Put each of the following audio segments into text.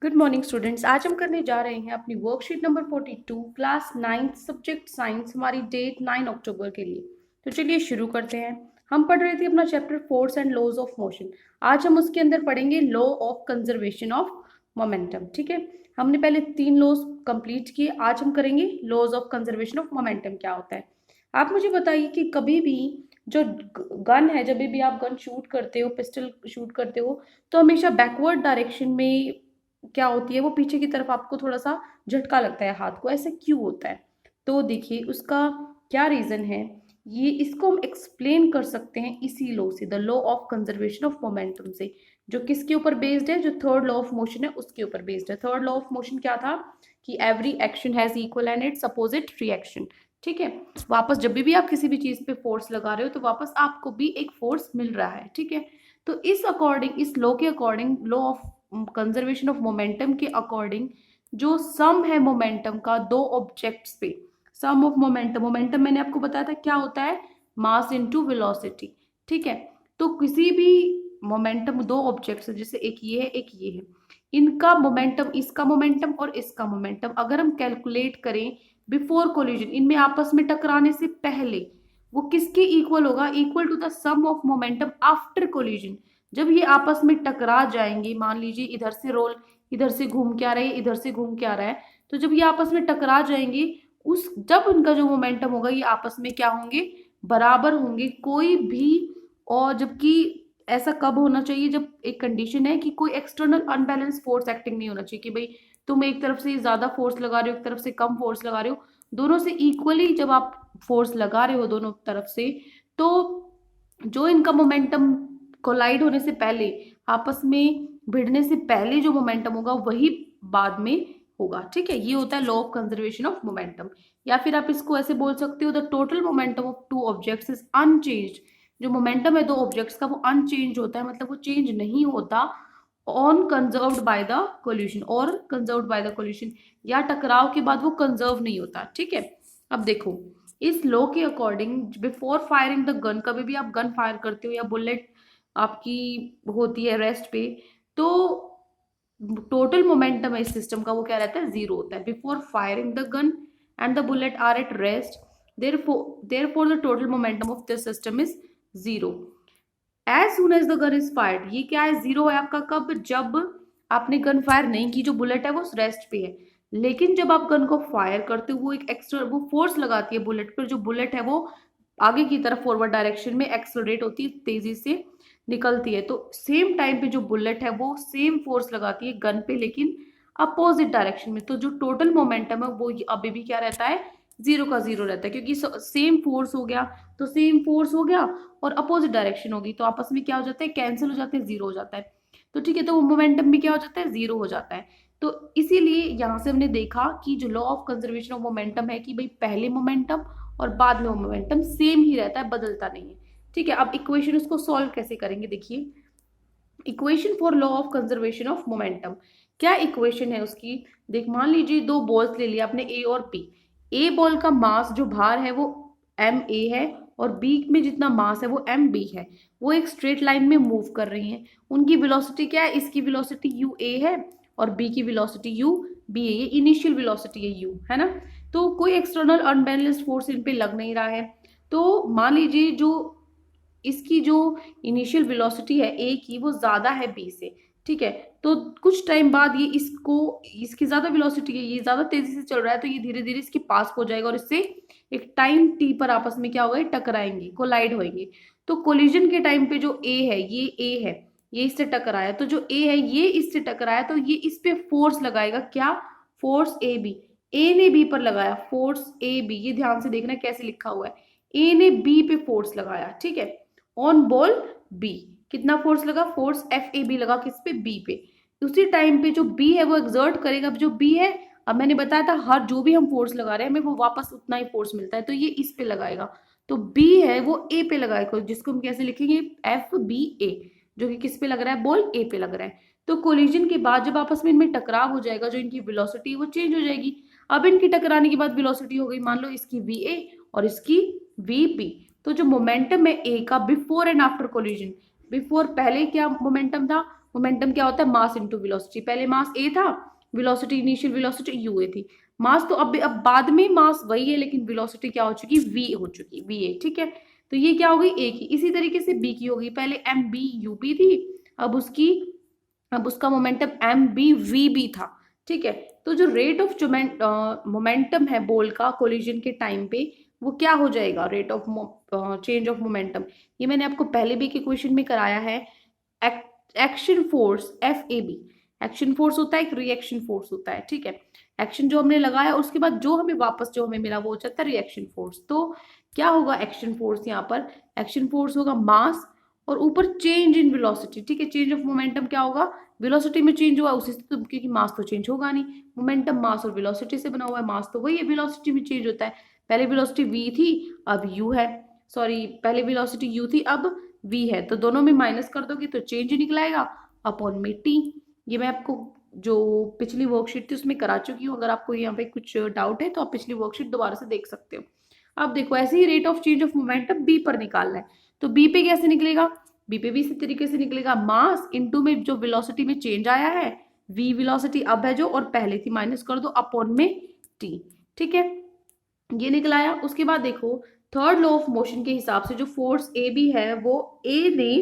Good morning students. आज हम करने जा रहे हैं अपनी worksheet number 42 class 9 subject science. हमारी डेट 9 अक्टूबर के लिए। तो चलिए शुरू करते हैं। हम पढ़ रहे थे अपना chapter force and laws of motion. आज हम उसके अंदर पढ़ेंगे law of conservation of momentum. ठीक है, हमने पहले 3 लॉज कंप्लीट किए, आज हम करेंगे laws of conservation of momentum क्या होता है। आप मुझे बताइए कि कभी भी जो गन है, जब भी आप गन शूट करते हो, पिस्टल शूट करते हो, तो हमेशा बैकवर्ड डायरेक्शन में क्या होती है, वो पीछे की तरफ आपको थोड़ा सा झटका लगता है हाथ को। ऐसे क्यों होता है? तो देखिए उसका क्या रीजन है, ये इसको हम एक्सप्लेन कर सकते हैं इसी लॉ से, the law of conservation of momentum से, जो किसके ऊपर बेस्ड है, जो थर्ड लॉ ऑफ मोशन है उसके ऊपर बेस्ड है। थर्ड लॉ ऑफ मोशन क्या था कि every action has equal and it's opposite reaction. ठीक है, वापस जब भी आप किसी भी चीज पे फोर्स लगा रहे हो तो वापस आपको भी एक फोर्स मिल रहा है। ठीक है, तो इस अकॉर्डिंग, इस लॉ के according, law of conservation of momentum के अकॉर्डिंग, जो सम है मोमेंटम का दो ऑब्जेक्ट्स पे, सम ऑफ मोमेंटम, मोमेंटम मैंने आपको बताया था क्या होता है, मास इनटू वेलोसिटी। ठीक है, तो किसी भी मोमेंटम, दो ऑब्जेक्ट्स है, जैसे एक ये है एक ये है, इनका मोमेंटम, इसका मोमेंटम और इसका मोमेंटम अगर हम कैलकुलेट करें बिफोर कोलिजन, इनमें आपस में टकराने से पहले, वो किसके इक्वल होगा, equal to the sum of momentum after collision. जब ये आपस में टकरा जाएंगे, मान लीजिए इधर से रोल इधर से घूम के आ रहा है, इधर से घूम के आ रहा है, तो जब ये आपस में टकरा जाएंगे, उस जब उनका जो मोमेंटम होगा ये आपस में क्या होंगे, बराबर होंगे। कोई भी, और जबकि ऐसा कब होना चाहिए, जब एक कंडीशन है कि कोई एक्सटर्नल अनबैलेंस फोर्स एक्टिंग नहीं होना चाहिए, कि भाई तुम एक तरफ से ज्यादा फोर्स लगा रहे हो, एक तरफ से कम फोर्स लगा रहे हो, दोनों से इक्वली जब आप फोर्स लगा रहे हो दोनों तरफ से, तो जो इनका मोमेंटम कोलाइड होने से पहले, आपस में भिड़ने से पहले जो मोमेंटम होगा वही बाद में होगा। ठीक है, ये होता है law of conservation of momentum. या फिर आप इसको ऐसे बोल सकते हो, the total momentum of two objects is unchanged. जो मोमेंटम है दो ऑब्जेक्ट्स का वो अनचेंज होता है, मतलब वो चेंज नहीं होता on conserved by the collision, और कंजर्व्ड बाय द कोल्यूशन, या टकराव के बाद वो कंजर्व नहीं होता। ठीक है, अब देखो इस लॉ के according, before firing the gun, कभी भी आप गन फायर करते हो या बुलेट आपकी होती है रेस्ट पे, तो टोटल मोमेंटम है इस सिस्टम का, वो क्या रहता है, जीरो होता है। Before firing the gun and the bullet are at rest, therefore the total momentum of this system is zero as soon as the gun is fired। ये क्या है, जीरो है आपका कब, जब आपने गन फायर नहीं की, जो बुलेट है वो रेस्ट पे है, लेकिन जब आप गन को फायर करते हो वो एक एक्स्ट्रा वो फोर्स लगाती है बुलेट पर, जो बुलेट है वो आगे की तरफ फॉरवर्ड डायरेक्शन में एक्सलरेट होती है, तेजी से निकलती है। तो सेम टाइम पे जो बुलेट है वो सेम फोर्स लगाती है गन पे, लेकिन अपोजिट डायरेक्शन में। तो जो टोटल मोमेंटम है वो अभी भी क्या रहता है, जीरो का जीरो रहता है, क्योंकि सेम फोर्स हो गया, तो सेम फोर्स हो गया और अपोजिट डायरेक्शन होगी, तो आपस में क्या हो जाता है, कैंसिल हो जाते हैं, जीरो हो जाता है। तो ठीक है, तो वो मोमेंटम भी क्या हो जाता है, जीरो हो जाता है। तो इसीलिए यहाँ से हमने देखा कि जो law of conservation of momentum है कि भाई पहले मोमेंटम और बाद में मोमेंटम सेम ही रहता है, बदलता नहीं है। ठीक है, अब इक्वेशन उसको सॉल्व कैसे करेंगे, देखिए equation for law of conservation of momentum, क्या इक्वेशन है उसकी। देख, मान लीजिए दो बॉल्स ले लिया आपने, ए और बी। ए बॉल का मास, जो भार है वो एम ए है, और बी में जितना मास है वो एम बी है। वो एक स्ट्रेट लाइन में मूव कर रही हैं। उनकी वेलोसिटी क्या है, इसकी वेलोसिटी यू ए है और बी की वेलोसिटी यू बी है। ये इनिशियल वेलोसिटी है यू, है ना। तो कोई एक्सटर्नल अनबैलेंस्ड फोर्स इन पे लग नहीं रहा है। तो मान लीजिए जो इसकी जो इनिशियल वेलोसिटी है ए की, वो ज्यादा है बी से। ठीक है, तो कुछ टाइम बाद ये इसको, इसकी ज्यादा वेलोसिटी है, ये ज्यादा तेजी से चल रहा है, तो ये धीरे धीरे इसके पास हो जाएगा और इससे एक टाइम टी पर आपस में क्या होगा, टकराएंगे, कोलाइड होंगे। तो कोलिजन के टाइम पे जो ए है, ये ए है, ये इससे टकराया, तो जो ए है ये इससे टकराया, तो ये इस पे फोर्स लगाएगा, क्या, फोर्स ए बी। ए ने बी पर लगाया फोर्स ए बी, ये ध्यान से देखना कैसे लिखा हुआ है, ए ने बी पे फोर्स लगाया। ठीक है, ऑन बॉल बी कितना फोर्स लगा, फोर्स एफ ए बी लगा, किस पे, बी पे। उसी टाइम पे जो बी है वो एक्सर्ट करेगा। अब जो बी है, अब मैंने बताया था हर जो भी हम फोर्स लगा रहे हैं हमें वो वापस उतना ही फोर्स मिलता है, तो ये इस पे लगाएगा। तो बी है वो ए पे लगाएगा, जिसको हम कैसे लिखेंगे, एफ बी ए, जो कि किस पे लग रहा है, बॉल ए पे लग रहा है। तो कोलिजन के बाद जब आपस में इनमें टकराव हो जाएगा, जो इनकी वेलोसिटी वो चेंज हो जाएगी। अब इनकी टकराने के बाद वेलोसिटी हो गई, मान लो इसकी वी ए और इसकी वी बी। तो जो मोमेंटम है ए का before and after collision, before पहले क्या मोमेंटम था, मोमेंटम क्या होता है, मास इनटू वेलोसिटी। पहले मास ए था, velocity initial velocity U A थी। मास तो अब बाद में मास वही है, लेकिन वेलोसिटी क्या हो चुकी, वी हो चुकी, वी ए। ठीक है, तो ये क्या हो गई, ए की। इसी तरीके से बी की होगी, पहले एम बी यू बी थी, अब उसका momentum M B V B था। ठीक है, तो जो रेट ऑफ मोमेंटम है बॉल का कोलिजन के टाइम पे, वो क्या हो जाएगा, rate of change of momentum. ये मैंने आपको पहले भी के क्वेश्चन में कराया है। Action force F A B, action force होता है, एक रिएक्शन फोर्स होता है। ठीक है, एक्शन जो हमने लगाया उसके बाद जो हमें वापस जो हमें मिला वो हो जाता है रिएक्शन फोर्स। तो क्या होगा एक्शन फोर्स, यहाँ पर एक्शन फोर्स होगा मास और ऊपर चेंज इन वेलोसिटी। ठीक है, चेंज ऑफ मोमेंटम क्या होगा, वेलोसिटी में चेंज हुआ उसी से, तो क्योंकि मास तो चेंज होगा नहीं, मोमेंटम मास और वेलोसिटी से बना हुआ है, मास तो वही है, वेलोसिटी में चेंज होता है। पहले वेलोसिटी v थी, अब u है, सॉरी पहले वेलोसिटी u थी, अब v है, तो दोनों में माइनस कर दोगे तो चेंज निकलाएगा अपॉन में t। ये मैं आपको जो पिछली वर्कशीट थी उसमें करा चुकी हूँ, अगर आपको यहाँ पे कुछ डाउट है तो आप पिछली वर्कशीट दोबारा से देख सकते हो। अब देखो ऐसे ही rate of change of momentum b पर निकालना है, तो b पे कैसे निकलेगा, b पे भी इसी तरीके से निकलेगा, मास इनटू में जो वेलोसिटी में चेंज आया है, v वेलोसिटी अब है जो, और पहले थी माइनस कर दो अपॉन में t। ठीक है, ये निकलाया। उसके बाद देखो थर्ड लॉ ऑफ मोशन के हिसाब से जो फोर्स ए बी है वो ए ने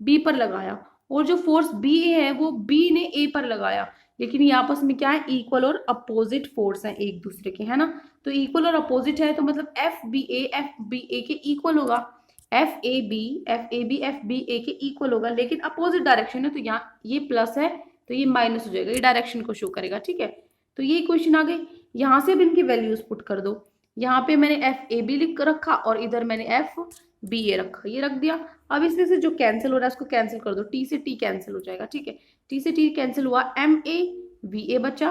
बी पर लगाया, और जो फोर्स बी ए है वो बी ने ए पर लगाया, लेकिन ये आपस में क्या है, इक्वल और अपोजिट फोर्स है एक दूसरे के, है ना। तो इक्वल और अपोजिट है तो मतलब एफ बी ए के इक्वल होगा, एफ ए बी ए के इक्वल होगा, लेकिन अपोजिट डायरेक्शन है, तो यहाँ ये प्लस है तो ये माइनस हो जाएगा, ये डायरेक्शन को शो करेगा। ठीक है, तो ये क्वेश्चन आ गई। यहाँ से अब इनकी वैल्यूज पुट कर दो, यहाँ पे मैंने एफ ए बी लिख रखा और इधर मैंने एफ बी ए रखा, ये रख दिया। अब इसमें से जो कैंसिल हो रहा है उसको कैंसिल कर दो, टी से टी कैंसिल हो जाएगा। ठीक है, टी से टी कैंसिल हुआ, एम ए वी ए बचा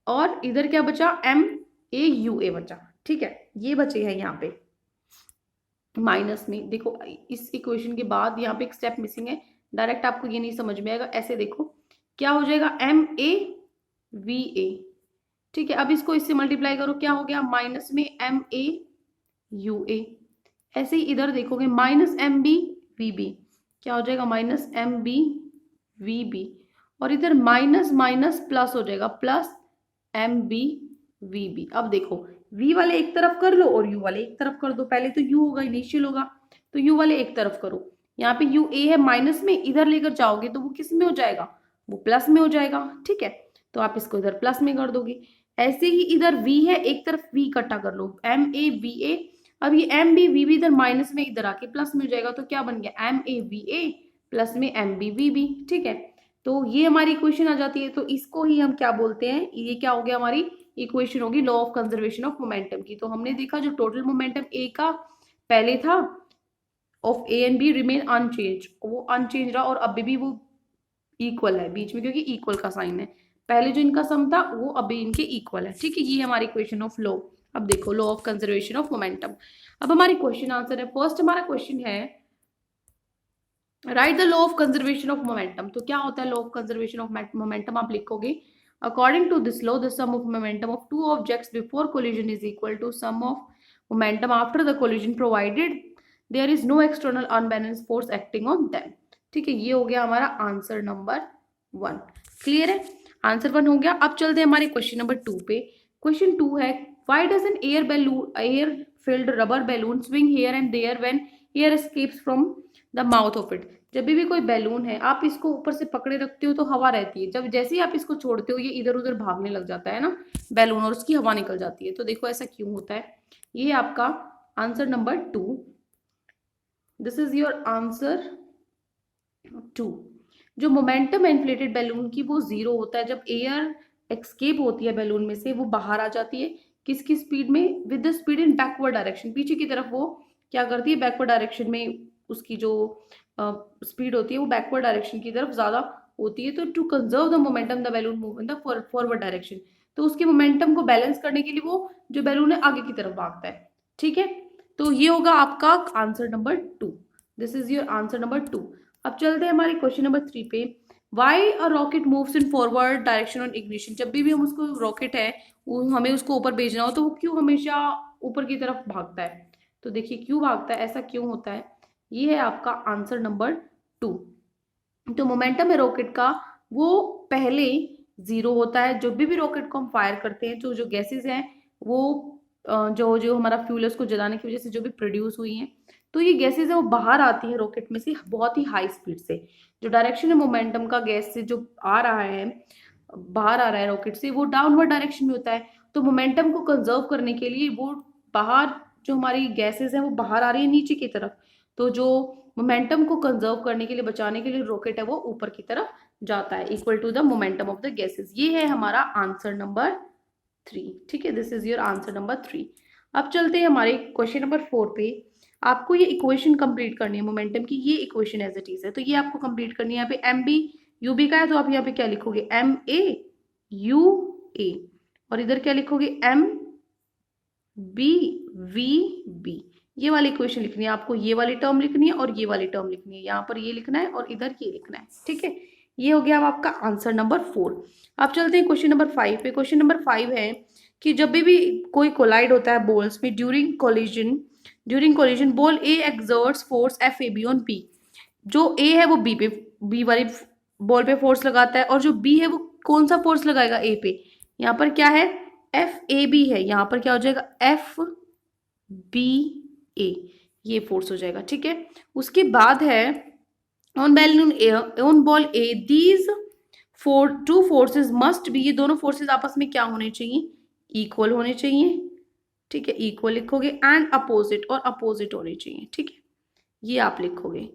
और इधर क्या बचा, एम ए यू ए बचा। ठीक है, ये बचे हैं यहाँ पे माइनस में। देखो इस इक्वेशन के बाद यहाँ पे एक स्टेप मिसिंग है, डायरेक्ट आपको ये नहीं समझ में आएगा। ऐसे देखो क्या हो जाएगा, एम ए वी ए। ठीक है, अब इसको इससे मल्टीप्लाई करो, क्या हो गया, माइनस में एम ए यू ए। ऐसे ही इधर देखोगे minus M B V B, क्या हो जाएगा, minus M B V B, और इधर माइनस माइनस प्लस हो जाएगा, plus M B V B. अब देखो v वाले एक तरफ कर लो और u वाले एक तरफ कर दो, पहले तो u होगा इनिशियल होगा, तो u वाले एक तरफ करो। यहाँ पे u a है माइनस में, इधर लेकर जाओगे तो वो किस में हो जाएगा, वो प्लस में हो जाएगा। ठीक है, तो आप इसको इधर प्लस में कर दोगे। ऐसे ही इधर v है, एक तरफ v इकट्ठा कर लो, एम ए वी ए। अब ये एम बी वी बी इधर माइनस में, इधर आके प्लस में हो जाएगा, तो क्या बन गया, M A V A plus में एम बी वी बी। ठीक है, तो ये हमारी इक्वेशन आ जाती है। तो इसको ही हम क्या बोलते हैं, ये क्या हो गया, हमारी इक्वेशन होगी law of conservation of momentum की। तो हमने देखा जो टोटल मोमेंटम ए का पहले था of A and B remain unchanged, वो अनचेंज रहा और अभी भी वो इक्वल है बीच में, क्योंकि इक्वल का साइन है। पहले जो इनका सम था वो अभी इनके इक्वल है। ठीक है, ये हमारी इक्वेशन ऑफ लॉ। अब देखो law of conservation of momentum. अब हमारी क्वेश्चन आंसर है, फर्स्ट हमारा क्वेश्चन है right the law of conservation of momentum. तो क्या होता है law of conservation of momentum, आप लिखोगे according to this law the sum of momentum of two objects before collision is equal to sum of momentum after the collision provided there is no external unbalanced force acting on them। ठीक है, ये हो गया हमारा answer number 1। Clear है, answer 1 हो गया। अब चलते हैं हमारे क्वेश्चन नंबर 2 पे। क्वेश्चन 2 है why does an air filled rubber balloon swing here and there when air escapes from the mouth of it। जब भी कोई बैलून है आप इसको ऊपर से पकड़े रखते हो तो हवा रहती है, जब जैसे ही आप इसको छोड़ते हो ये इधर उधर भागने लग जाता है ना बैलून, और उसकी हवा निकल जाती है। तो देखो ऐसा क्यों होता है, ये आपका answer number 2, this is your answer 2। जो मोमेंटम इन्फ्लेटेड बैलून की वो 0 होता है जब एयर एक्सकेप होती है बैलून में से, वो बाहर आ जाती है किसकी स्पीड में, with the speed in backward direction, पीछे की तरफ वो क्या करती है, बैकवर्ड डायरेक्शन में उसकी जो स्पीड होती है वो बैकवर्ड डायरेक्शन की तरफ ज्यादा होती है। तो to conserve the momentum the balloon move in the forward direction, तो उसके मोमेंटम को बैलेंस करने के लिए वो जो बैलून है आगे की तरफ भागता है। ठीक है, तो ये होगा आपका answer number 2, this is your answer number 2। अब चलते हैं हमारे क्वेश्चन नंबर 3 पे। Why a rocket moves in forward direction on ignition, जब भी हम उसको रॉकेट है हमें उसको ऊपर भेजना हो तो वो क्यों हमेशा ऊपर की तरफ भागता है। तो देखिए क्यों भागता है, ऐसा क्यों होता है, ये है आपका आंसर नंबर 2। तो मोमेंटम है रॉकेट का वो पहले 0 होता है। जब भी रॉकेट को हम फायर करते हैं तो जो गैसेस हैं वो जो जो हमारा फ्यूल है उसको जलाने की वजह से जो भी प्रोड्यूस हुई हैं, तो ये गैसेस है वो बाहर आती है रॉकेट में से बहुत ही हाई स्पीड से। जो डायरेक्शन है मोमेंटम का गैस से जो आ रहा है, बाहर आ रहा है रॉकेट से, वो डाउनवर्ड डायरेक्शन में होता है। तो मोमेंटम को कंजर्व करने के लिए वो बाहर, जो हमारी गैसेस हैं वो बाहर आ रही है नीचे की तरफ, तो जो मोमेंटम को कंजर्व करने के लिए, बचाने के लिए रॉकेट है वो ऊपर की तरफ जाता है, equal to the momentum of the gases. ये है हमारा आंसर नंबर 3। ठीक है, this is your answer number 3। अब चलते हैं हमारे क्वेश्चन नंबर 4 पे। आपको ये इक्वेशन कंप्लीट करनी है मोमेंटम की, ये इक्वेशन एज इट इज है, तो ये आपको कंप्लीट करनी है। यहाँ पे एम बी यू बी का है, तो आप यहाँ पे क्या लिखोगे, एम ए यू ए, और इधर क्या लिखोगे, एम बी वी बी। ये वाली इक्वेशन लिखनी है आपको, ये वाली टर्म लिखनी है और ये वाली टर्म लिखनी है। यहाँ पर ये लिखना है और इधर ये लिखना है। ठीक है, ये हो गया अब आपका आंसर नंबर 4। अब चलते हैं क्वेश्चन नंबर 5 पे। क्वेश्चन नंबर 5 है कि जब भी कोई कोलाइड होता है बॉल्स में, during collision ball A exerts force F A B on B. जो ए है वो बी वाली बॉल पे फोर्स लगाता है, और जो बी है वो कौन सा फोर्स लगाएगा, ए पे। यहाँ पर क्या है, एफ ए बी है, यहाँ पर क्या हो जाएगा, एफ बी ए, ये फोर्स हो जाएगा। ठीक है, उसके बाद है on ball A these two forces must be, ये दोनों फोर्सेस आपस में क्या होने चाहिए, इक्वल होने चाहिए। ठीक है, इक्वल लिखोगे, एंड अपोजिट, और अपोजिट होने चाहिए। ठीक है, ये आप लिखोगे,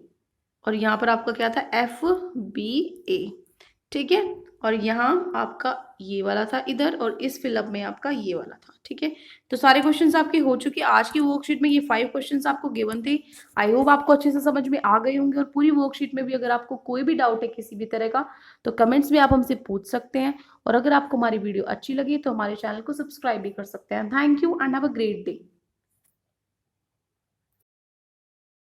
और यहाँ पर आपका क्या था, एफ बी ए। ठीक है, और यहाँ आपका ये वाला था इधर, और इस फिलअप में आपका ये वाला था। ठीक है, तो सारे क्वेश्चंस आपके हो चुके हैं। आज की वर्कशीट में ये 5 क्वेश्चंस आपको गिवन थे। आई होप आपको अच्छे से समझ में आ गए होंगे। और पूरी वर्कशीट में भी अगर आपको कोई भी डाउट है किसी भी तरह का, तो कमेंट्स में आप हमसे पूछ सकते हैं। और अगर आपको हमारी वीडियो अच्छी लगी तो हमारे चैनल को सब्सक्राइब भी कर सकते हैं। Thank you and have a great day.